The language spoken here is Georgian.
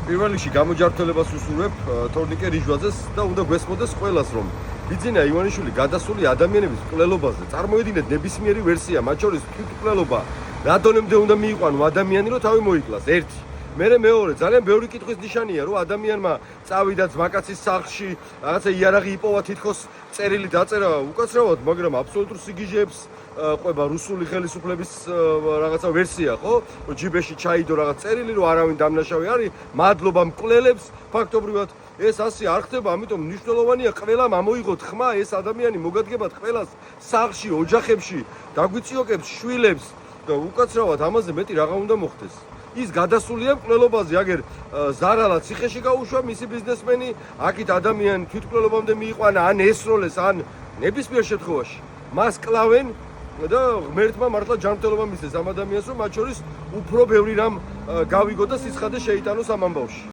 პირველ რიგში გამოჯანმრთელებას ვუსურვებ თორნიკე რიჟვაძეს და უნდა გვესმოდეს ყველას, რომ ბიძინა ივანიშვილი გადასული ადამიანების მკვლელობაზე წარმოედინეთ ნებისმიერი ვერსია, მათ შორის თვითმკვლელობა რა დონემდე უნდა მიიყვანო ადამიანი, რომ თავი მოიკლას. ერთი. მეორე, ძალიან ბევრი კითხვის ნიშანია, რომ ადამიანმა წავიდა ძმაკაცის სახლში, რაღაცა იარაღი იპოვა, თითქოს წერილი დაწერა უკაცრავად, მაგრამ აბსოლუტურ სიგიჟეებს ყვება რუსული ხელისუფლების რაღაცა ვერსია, ხო? რომ ჯიბეში ჩაიდო რაღაც წერილი, რომ არავინ დამნაშავე არის, მადლობა მკვლელებს, ფაქტობრივად ეს ასე არ ხდება, ამიტომ მნიშვნელოვანია ყველამ ამოიღოთ ხმა, ეს ადამიანი მოგადგებათ ყველას სახლში, ოჯახებში, დაგვიწიოკებს შვილებს და უკაცრავად ამაზე მეტი რაღა უნდა მოხდეს. ის გადასულია მკვლელობაზე, აგერ ზარალა ციხეში გაუშვა მისი ბიზნესმენი, აქეთ ადამიანი თვითმკვლელობამდე მიიყვანა, ან ესროლეს, ან ნებისმიერ შემთხვევაში მას კლავენ და ღმერთმა მართლა ჯანმრთელობა მისცეს ამ ადამიანს, რომ მათ შორის უფრო ბევრი რამ გავიგო და სიცხადე შეიტანოს ამ ამბავში.